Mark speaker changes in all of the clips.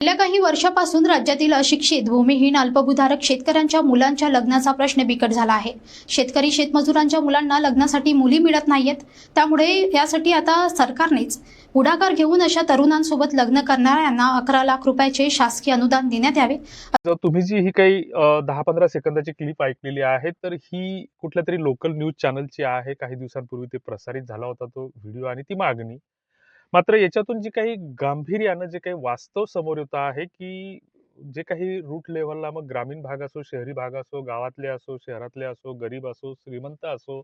Speaker 1: गेल्या काही वर्षापासून राज्यातील अशिक्षित, भूमिहीन, अल्पभूधारक शेतकऱ्यांच्या मुलांच्या लग्नाचा प्रश्न बिकट झाला आहे. शेतकरी शेतमजुरांच्या मुलांना लग्नासाठी मुली मिळत नाहीयेत. त्यामुळे यासाठी आता सरकारनेच पुढाकार घेऊन अशा तरुणांसोबत लग्न करणाऱ्यांना 11 लाख रुपयाचे शासकीय अनुदान देण्यात यावे.
Speaker 2: तर तुम्ही जी ही काही 10-15 सेकंदाची क्लिप ऐकलेली आहे, तर ही कुठल्यातरी लोकल न्यूज चॅनलची आहे. काही दिवसांपूर्वी ते प्रसारित झाला होता तो व्हिडिओ आणि ती मागणी. मात्र याच्यातून जी काही गांभीर्यानं जे काही वास्तव समोर येतं आहे, की जे काही रूट लेव्हलला मग ग्रामीण भाग असो, शहरी भाग असो, गावातले असो, शहरातले असो, गरीब असो, श्रीमंत असो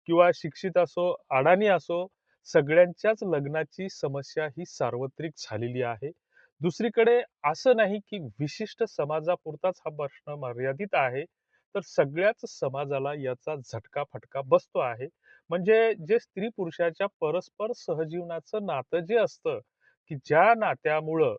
Speaker 2: किंवा शिक्षित असो, अडाणी असो, सगळ्यांच्याच लग्नाची समस्या ही सार्वत्रिक झालेली आहे. दुसरीकडे असं नाही की विशिष्ट समाजापुरताच हा प्रश्न मर्यादित आहे, तर सगळ्याच समाजाला याचा झटका-फटका बसतो आहे. म्हणजे जे स्त्री-पुरुषाच्या परस्पर सहजीवनाचं नातं जे असतं, की ज्या नात्यामुळं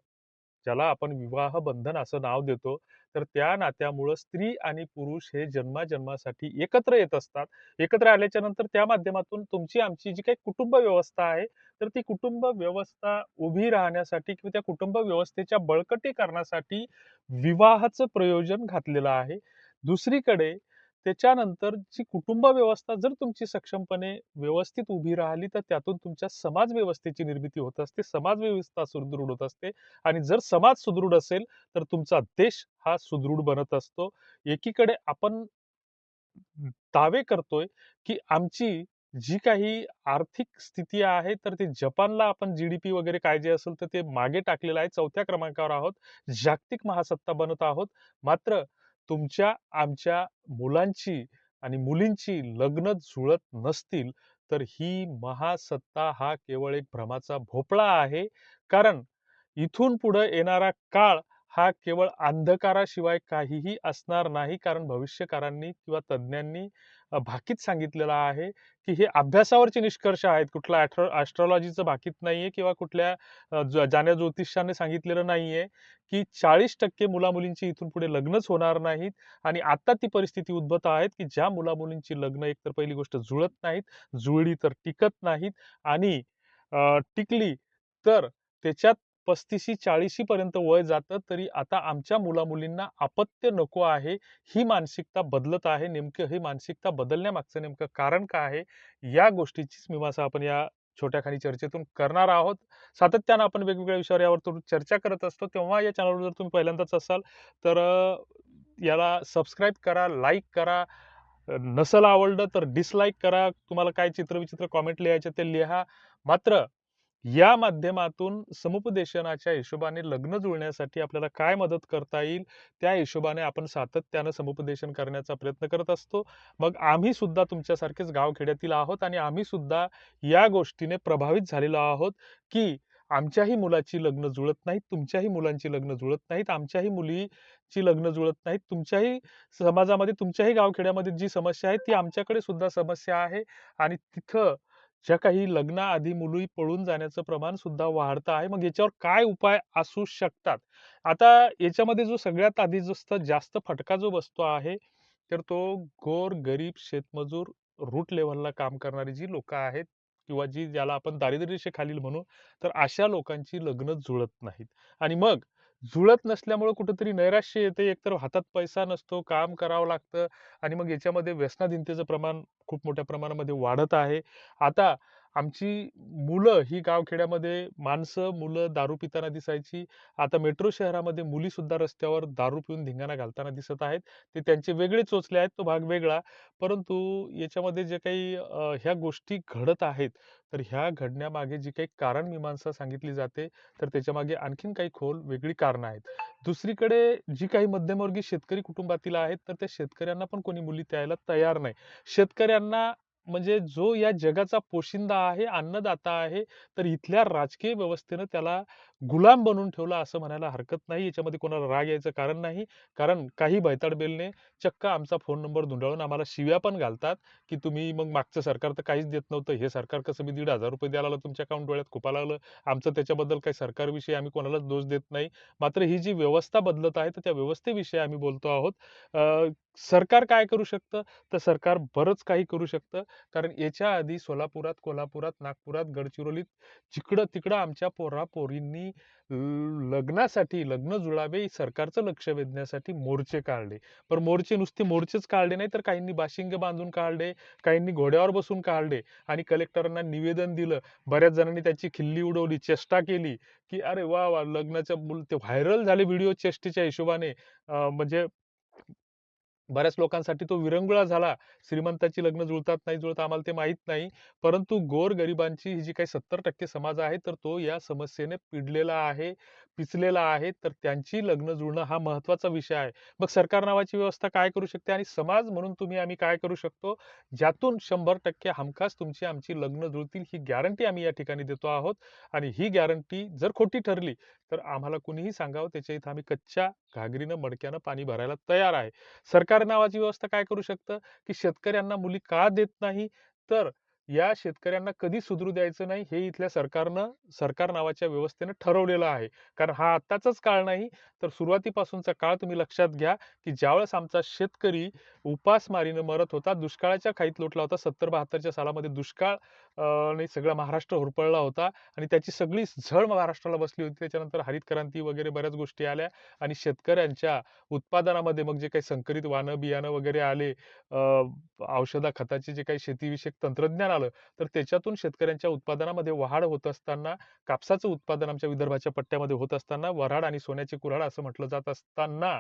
Speaker 2: ज्याला आपण विवाह बंधन असं नाव देतो, तर त्या नात्यामुळं स्त्री आणि पुरुष हे जन्माजन्मासाठी एकत्र येत असतात. एकत्र आल्याच्या नंतर त्या माध्यमातून तुमची आमची जी काही कुटुंब व्यवस्था आहे, तर ती कुटुंब व्यवस्था उभी राहण्यासाठी किंवा त्या कुटुंब व्यवस्थेच्या बळकटीकरणासाठी विवाहाचं प्रयोजन घातलेलं आहे. दुसरीकडे त्याच्यानंतर जी कुटुंब व्यवस्था जर तुमची सक्षमपणे व्यवस्थित उभी राहिली, तर त्यातून तुमच्या समाज व्यवस्थेची निर्मिती होत असते. समाज व्यवस्था सुदृढ होत असते आणि जर समाज सुदृढ असेल, तर तुमचा देश हा सुदृढ बनत असतो. एकीकडे आपण दावे करतोय, की आमची जी काही आर्थिक स्थिती आहे, तर ते जपानला आपण जी-डी-पी वगैरे काय जे असेल, तर ते मागे टाकलेलं आहे. 4थ्या क्रमांकावर आहोत. जागतिक महासत्ता बनत आहोत. मात्र तुमच्या, आमच्या मुलांची आणि मुलींची लग्न जुळत नसतील, तर ही महासत्ता हा केवळ एक भ्रमाचा भोपळा आहे. कारण इथून पुढे येणारा काळ हा केवळ अंधकाराशिवाय काहीही असणार नाही. कारण भविष्यकारांनी किंवा तज्ञांनी भाकीत सांगितलेलं आहे, की हे अभ्यासावरचे निष्कर्ष आहेत. कुठला ॲस्ट्रोलॉजीचं भाकीत नाहीये किंवा कुठल्या जाण्या ज्योतिषाने सांगितलेलं नाहीये, की 40% मुला-मुलींची इथून पुढे लग्नच होणार नाहीत आणि आता ती परिस्थिती उद्भवत आहेत, की ज्या मुला-मुलींची लग्न एकतर पहिली गोष्ट जुळत नाहीत, जुळली तर टिकत नाहीत आणि टिकली तर त्याच्यात 35शी-40शी पर्यंत वय जातं, तरी आता आमच्या मुला-मुलींना अपत्य नको आहे, ही मानसिकता बदलत आहे. नेमकं ही मानसिकता बदलण्यामागचं नेमकं कारण काय आहे? या गोष्टीचीच मीमांसा आपण या छोट्याखानी चर्चेतून करणार आहोत. सातत्यानं आपण वेगवेगळ्या विषयावर यावर चर्चा करत असतो. तेव्हा या चॅनलवर जर तुम्ही पहिल्यांदाच असाल, तर याला सबस्क्राईब करा, लाईक करा. नसेल आवडलं तर डिसलाईक करा. तुम्हाला काय चित्रविचित्र कॉमेंट लिहायचे ते लिहा. मात्र या माध्यमातून समुपदेशनाच्या हिशोबाने लग्न जुळण्यासाठी आपल्याला काय मदत करता येईल, त्या हिशोबाने आपण सातत्यानं समुपदेशन करण्याचा प्रयत्न करत असतो. मग आम्ही सुद्धा तुमच्यासारखेच गावखेड्यातील आहोत आणि आम्ही सुद्धा या गोष्टीने प्रभावित झालेलो आहोत, की आमच्याही मुलाची लग्न जुळत नाहीत, तुमच्याही मुलांची लग्न जुळत नाहीत, आमच्याही मुलीची लग्न जुळत नाहीत. तुमच्याही समाजामध्ये, तुमच्याही गावखेड्यामध्ये जी समस्या आहे, ती आमच्याकडे सुद्धा समस्या आहे आणि तिथं ज्या काही लग्नाआधी मुली पळून जाण्याचं प्रमाण सुद्धा वाढतं आहे. मग याच्यावर काय उपाय असू शकतात? आता याच्यामध्ये जो सगळ्यात आधी जास्त फटका जो बसतो आहे, तर तो गोर-गरीब शेतमजूर रूट लेव्हलला काम करणारी जी लोकं आहेत किंवा ज्याला आपण दारिद्र्य रेषेखालील म्हणू, तर अशा लोकांची लग्न जुळत नाहीत. आणि मग जुळत नसल्यामुळं कुठेतरी नैराश्य येते. एकतर हातात पैसा नसतो, काम करावं लागतं आणि मग याच्यामध्ये व्यसनाधीनतेचं प्रमाण खूप मोठ्या प्रमाणामध्ये वाढत आहे. आता आमची मुलं ही गावखेड्यामध्ये माणसं, मुलं दारू पिताना दिसायची. आता मेट्रो शहरामध्ये मुलीसुद्धा रस्त्यावर दारू पिऊन धिंगाणा घालताना दिसत आहेत. ते त्यांचे वेगळे चोचले आहेत, तो भाग वेगळा. परंतु याच्यामध्ये जे काही ह्या गोष्टी घडत आहेत, तर ह्या घडण्यामागे जी काही कारणमीमांसा सांगितली जाते, तर त्याच्यामागे आणखीन काही खोल वेगळी कारणं आहेत. दुसरीकडे जी काही मध्यमवर्गीय शेतकरी कुटुंबातील आहेत, तर त्या शेतकऱ्यांना पण कोणी मुली द्यायला तयार नाही. शेतकऱ्यांना म्हणजे जो या जगाचा पोशिंदा आहे, अन्नदाता आहे, तर इथल्या राजकीय व्यवस्थेनं त्याला गुलाम बनवून ठेवला असं म्हणायला हरकत नाही. याच्यामध्ये कोणाला राग यायचं कारण नाही. कारण काही बैताड बेलने चक्क आमचा फोन नंबर धुंडाळून आम्हाला शिव्या पण घालतात, की तुम्ही मग मागचं सरकार तर काहीच देत नव्हतं. हे सरकार कसं बी ₹1,500 द्यायला लागलं तुमच्या अकाउंट डोळ्यात खुपायला लागलं. आमचं त्याच्याबद्दल काही सरकारविषयी आम्ही कोणालाच दोष देत नाही. मात्र ही जी व्यवस्था बदलत आहे, तर त्या व्यवस्थेविषयी आम्ही बोलतो आहोत. सरकार काय करू शकतं? तर सरकार बरंच काही करू शकतं. कारण याच्या आधी सोलापुरात, कोल्हापुरात, नागपुरात, गडचिरोलीत जिकडं-तिकडं आमच्या पोरा-पोरींनी लग्नासाठी लग्न जुळावे सरकारचं लक्ष वेधण्यासाठी मोर्चे काढले. पण मोर्चे नुसते मोर्चेच काढले नाही, तर काहींनी बाशिंग बांधून काढले, काहींनी घोड्यावर बसून काढले आणि कलेक्टरांना निवेदन दिलं. बऱ्याच जणांनी त्याची खिल्ली उडवली, चेष्टा केली, की "अरे वाह! वाह! लग्नाच्या ते व्हायरल झाले व्हिडिओ चेष्टेच्या हिशोबाने. म्हणजे बऱ्याच लोकांसाठी तो विरंगुळा झाला. श्रीमंताची लग्न जुळतात, नाही जुळत आम्हाला ते माहीत नाही. परंतु गोरगरिबांची ही जी काही 70% समाज आहे, तर तो या समस्येने पिडलेला आहे, पिचलेला आहे. तर त्यांची लग्न जुळणं हा महत्त्वाचा विषय आहे. मग सरकार नावाची व्यवस्था काय करू शकते आणि समाज म्हणून आम्ही काय करू शकतो, ज्यातून 100% हमखास तुमची आमची लग्न जुळतील ही गॅरंटी आम्ही या ठिकाणी देतो आहोत. आणि ही गॅरंटी जर खोटी ठरली, तर आम्हाला कुणीही सांगावं, त्याच्या इथं आम्ही कच्च्या घागरीनं, मडक्यानं पाणी भरायला तयार आहे. सरकार नावाची व्यवस्था काय करू शकतं, की शेतकऱ्यांना मुली का देत नाही, तर या शेतकऱ्यांना कधी सुधरू द्यायचं नाही, हे इथल्या सरकार नावाच्या व्यवस्थेनं ठरवलेलं आहे. कारण हा आत्ताचाच काळ नाही, तर सुरुवातीपासूनचा काळ तुम्ही लक्षात घ्या, की ज्यावेळेस आमचा शेतकरी उपासमारीनं मरत होता, दुष्काळाच्या खाईत लोटला होता. 70-72च्या सालामध्ये दुष्काळ ने सगळा महाराष्ट्र होरपळला होता आणि त्याची सगळी झळ महाराष्ट्राला बसली होती. त्याच्यानंतर हरित क्रांती वगैरे बऱ्याच गोष्टी आल्या आणि शेतकऱ्यांच्या उत्पादनामध्ये मग जे काही संकरित वाणं, बियाणं वगैरे आले, औषधा खताचे जे काही शेतीविषयक तंत्रज्ञान आलं, तर त्याच्यातून शेतकऱ्यांच्या उत्पादनामध्ये वाढ होत असताना, कापसाचं उत्पादन आमच्या विदर्भाच्या पट्ट्यामध्ये होत असताना, वऱ्हाड आणि सोन्याची कुऱ्हाड असं म्हटलं जात असताना,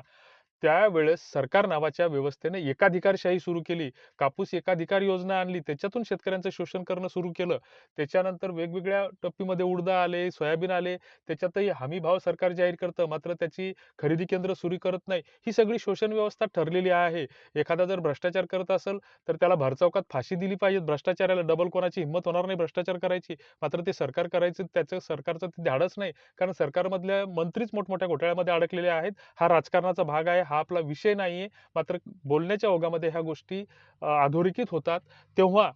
Speaker 2: त्यावेळेस सरकार नावाच्या व्यवस्थेने एकाधिकारशाही सुरू केली. कापूस एकाधिकार योजना आणली. त्याच्यातून शेतकऱ्यांचं शोषण करणं सुरू केलं. त्याच्यानंतर वेगवेगळ्या टप्पीमध्ये उडीद आले, सोयाबीन आले. त्याच्यातही हमी भाव सरकार जाहीर करतं, मात्र त्याची खरेदी केंद्र सुरू करत नाही. ही सगळी शोषण व्यवस्था ठरलेली आहे. एखादा जर भ्रष्टाचार करत असेल, तर त्याला भरचौकात फाशी दिली पाहिजे. भ्रष्टाचाराला डबल कोणाची हिंमत होणार नाही भ्रष्टाचार करायची. मात्र ते सरकार करायचं, त्याचं सरकारचं ते धाडस नाही. कारण सरकारमधल्या मंत्रीच मोठमोठ्या घोटाळ्यामध्ये अडकलेले आहेत. हा राजकारणाचा भाग आहे, हा आपला विषय नाहीये. मात्र बोलण्याच्या ओघामध्ये ह्या गोष्टी अधोरेखित होतात. तेव्हा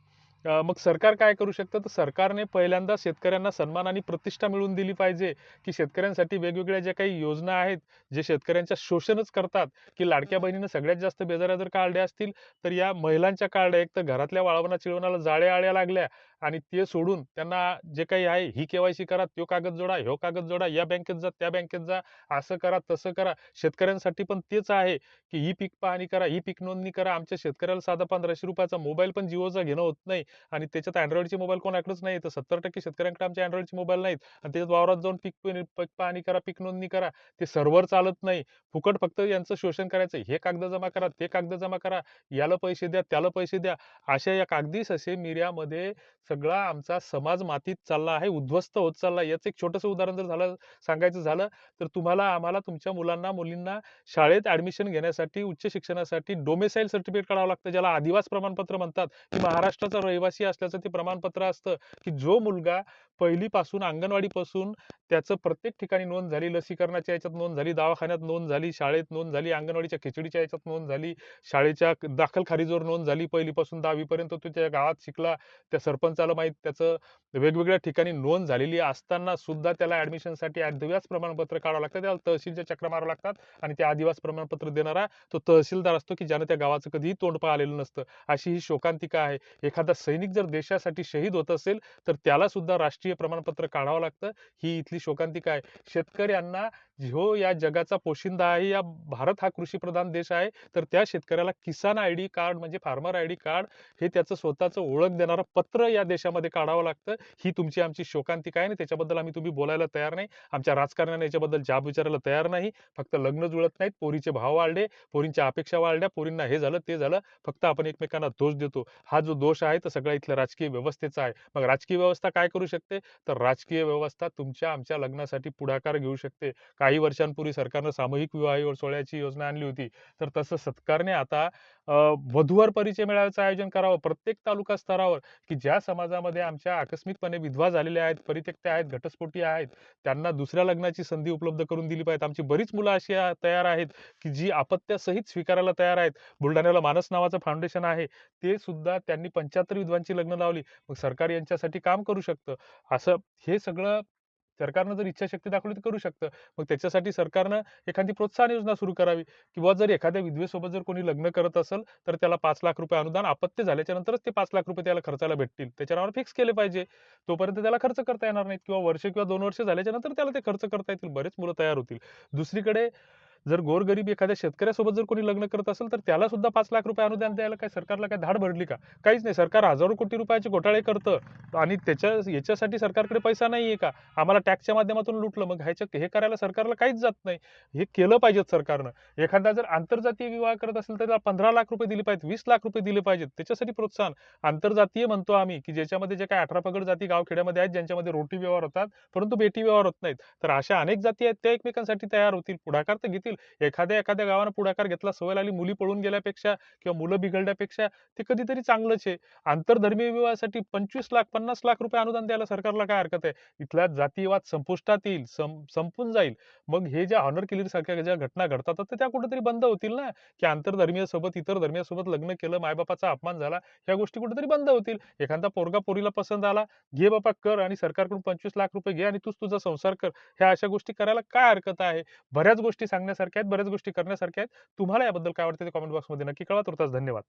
Speaker 2: मग सरकार काय करू शकतं, तर सरकारने पहिल्यांदा शेतकऱ्यांना सन्मान आणि प्रतिष्ठा मिळवून दिली पाहिजे, की शेतकऱ्यांसाठी वेगवेगळ्या ज्या काही योजना आहेत, जे शेतकऱ्यांचं शोषणच करतात, की लाडक्या बहिणीनं सगळ्यात जास्त बेजाऱ्या जर काढल्या असतील, तर या महिलांच्या काढल्या. एक तर घरातल्या वाळवणा चिळवणाला जाळ्या आळ्या लागल्या आणि ते सोडून त्यांना जे काही आहे, ही केवायसी करा, तो कागद जोडा, ह्यो कागद जोडा, या बँकेत जा, त्या बँकेत जा, असं करा, तसं करा. शेतकऱ्यांसाठी पण तेच आहे, की ही पीक पाहणी करा, ही पीक नोंदणी करा. आमच्या शेतकऱ्याला साधा 1500 रुपयाचा मोबाईल पण जिओचा घेणं होत नाही आणि त्याच्यात अँड्रॉइडचे मोबाईल कोणाकडेच नाही. तर 70% शेतकऱ्यांकडे आमचे अँड्रॉइडचे मोबाईल नाहीत आणि त्याच्यात वावरात जाऊन पीक पाहणी करा, पीक नोंदणी करा. ते सर्व्हर चालत नाही. फुकट फक्त यांचं शोषण करायचं. हे कागद जमा करा, ते कागद जमा करा, याला पैसे द्या, त्याला पैसे द्या. अशा या कागदी ससेमिऱ्यामध्ये सगळा आमचा समाज मातीत चालला आहे, उद्ध्वस्त होत चालला आहे. याचं एक छोटंसं उदाहरण जर सांगायचं झालं, तर तुम्हाला, आम्हाला, तुमच्या मुलांना, मुलींना शाळेत ऍडमिशन घेण्यासाठी, उच्च शिक्षणासाठी डोमेसाईल सर्टिफिकेट काढावं लागतं, ज्याला आदिवास प्रमाणपत्र म्हणतात. की महाराष्ट्राचा रहिवासी असल्याचं ते प्रमाणपत्र असतं, की जो मुलगा पहिलीपासून अंगणवाडीपासून त्याचं प्रत्येक ठिकाणी नोंद झाली, लसीकरणाच्या याच्यात नोंद झाली, दवाखान्यात नोंद झाली, शाळेत नोंद झाली, अंगणवाडीच्या खिचडीच्या याच्यात नोंद झाली, शाळेच्या दाखल खारीजवर नोंद झाली, पहिलीपासून 10वी पर्यंत तो त्या गावात शिकला, त्या सरपंचाला माहीत, त्याचं वेगवेगळ्या ठिकाणी नोंद झालेली असताना सुद्धा त्याला ऍडमिशनसाठी आदिवास प्रमाणपत्र काढावं लागतं. त्याला तहसीलच्या चक्रा मारावं लागतात आणि ते आदिवास प्रमाणपत्र देणारा तो तहसीलदार असतो, की ज्यानं त्या गावाचं कधीही तोंड पाहिलेलं नसतं. अशी ही शोकांतिका आहे. एखादा सैनिक जर देशासाठी शहीद होत असेल, तर त्याला सुद्धा राष्ट्रीय प्रमाणपत्र काढावं लागतं. ही इथली शोकांतिका आहे. शेतकऱ्यांना, जो या जगाचा पोशिंदा आहे, या भारत हा कृषीप्रधान देश आहे, तर त्या शेतकऱ्याला किसान आयडी कार्ड म्हणजे फार्मर आयडी कार्ड हे त्याचं स्वतःचं ओळख देणारं पत्र या देशामध्ये काढावं लागतं. ही तुमची आमची शोकांतिका आहे आणि त्याच्याबद्दल आम्ही तुम्ही बोलायला तयार नाही. आमच्या राजकारण्याने याच्याबद्दल जाब विचारायला तयार नाही. फक्त लग्न जुळत नाहीत, पोरीचे भाव वाढले, पोरींच्या अपेक्षा वाढल्या, पोरींना हे झालं, ते झालं. फक्त आपण एकमेकांना दोष देतो. हा जो दोष आहे, तो सगळा इथल्या राजकीय व्यवस्थेचा आहे. मग राजकीय व्यवस्था काय करू शकते? तर राजकीय व्यवस्था तुमच्या आमच्या लग्नासाठी पुढाकार घेऊ शकते. काही वर्षांपूर्वी सरकारनं सामूहिक विवाह सोहळ्याची योजना आणली होती. तर तसं सरकारने आता वधूवर परिचय मेळाव्याचं आयोजन करावं प्रत्येक तालुका स्तरावर, की ज्या समाजामध्ये आमच्या आकस्मिकपणे विधवा झालेल्या आहेत, परित्यक्त्या आहेत, घटस्फोटी आहेत, त्यांना दुसऱ्या लग्नाची संधी उपलब्ध करून दिली पाहिजे. आमची बरीच मुलं अशी तयार आहेत, की जी अपत्यासहित स्वीकारायला तयार आहेत. बुलढाण्याला मानस नावाचं फाउंडेशन आहे, ते सुद्धा त्यांनी 75 विधवांची लग्न लावली. मग सरकार यांच्यासाठी काम करू शकतं. असं हे सगळं सरकारनं जर इच्छाशक्ती दाखवली तर करू शकतं. मग त्याच्यासाठी सरकारनं एखादी प्रोत्साहन योजना सुरू करावी किंवा जर एखाद्या विधवेसोबत जर कोणी लग्न करत असेल, तर त्याला ₹5,00,000 अनुदान अपत्य झाल्याच्या नंतरच ते ₹5,00,000 त्याला खर्चाला भेटतील. त्याच्या नावावर फिक्स केले पाहिजे. तोपर्यंत त्याला खर्च करता येणार नाहीत किंवा वर्ष किंवा 2 वर्ष झाल्याच्या नंतर त्याला ते खर्च करता येतील. बरेच मुलं तयार होतील. दुसरीकडे जर गोरगरीब एखाद्या शेतकऱ्यासोबत जर कोणी लग्न करत असेल, तर त्याला सुद्धा ₹5,00,000 अनुदान द्यायला काय सरकारला काय धाड भरली का? काहीच नाही. सरकार हजारो कोटी रुपयाचे घोटाळे करतं आणि याच्यासाठी सरकारकडे पैसा नाहीये का? आम्हाला टॅक्सच्या माध्यमातून लुटलं. मग हे करायला सरकारला काहीच जात नाही. हे केलं पाहिजे सरकारनं. एखादा जर आंतरजातीय विवाह करत असेल, तर त्याला ₹15,00,000 दिले पाहिजेत, ₹20,00,000 दिले पाहिजेत. त्याच्यासाठी प्रोत्साहन. आंतरजातीय म्हणतो आम्ही, की ज्याच्यामध्ये जे काही 18 पगड जाती गावखेड्यामध्ये आहेत, ज्यांच्यामध्ये रोटी व्यवहार होतात, परंतु बेटी व्यवहार होत नाहीत. तर अशा अनेक जाती आहेत, त्या एकमेकांसाठी तयार होतील. पुढाकार तर घेतील. एखाद्या गावानं पुढाकार घेतला, सवय लागली, मुली पळून गेल्यापेक्षा किंवा मुलं बिघडल्यापेक्षा ते कधीतरी चांगलंच आहे. आंतरधर्मीय विवाहासाठी 25,00,000 ₹50,00,000 अनुदान द्यायला सरकारला काय हरकत आहे? इथला जातीयवाद संपुष्टात येईल, संपून जाईल. मग हे ज्या ऑनर किलिंग सारख्या ज्या घटना घडतात, तर त्या कुठेतरी बंद होतील ना, की आंतरधर्मीय सोबत इतर धर्मीयासोबत लग्न केलं, मायबापाचा अपमान झाला, ह्या गोष्टी कुठेतरी बंद होतील. एखादा पोरगा पोरीला पसंत आला, घे बाबा कर आणि सरकारकडून ₹25,00,000 घे आणि तूच तुझा संसार कर. ह्या अशा गोष्टी करायला काय हरकत आहे? बऱ्याच गोष्टी सांगण्यासारख्या आहेत, बऱ्याच गोष्टी करण्यासारख्या आहेत. तुम्हाला याबद्दल काय वाटतं ते कमेंट बॉक्समध्ये नक्की कळवा. तुर्तास धन्यवाद.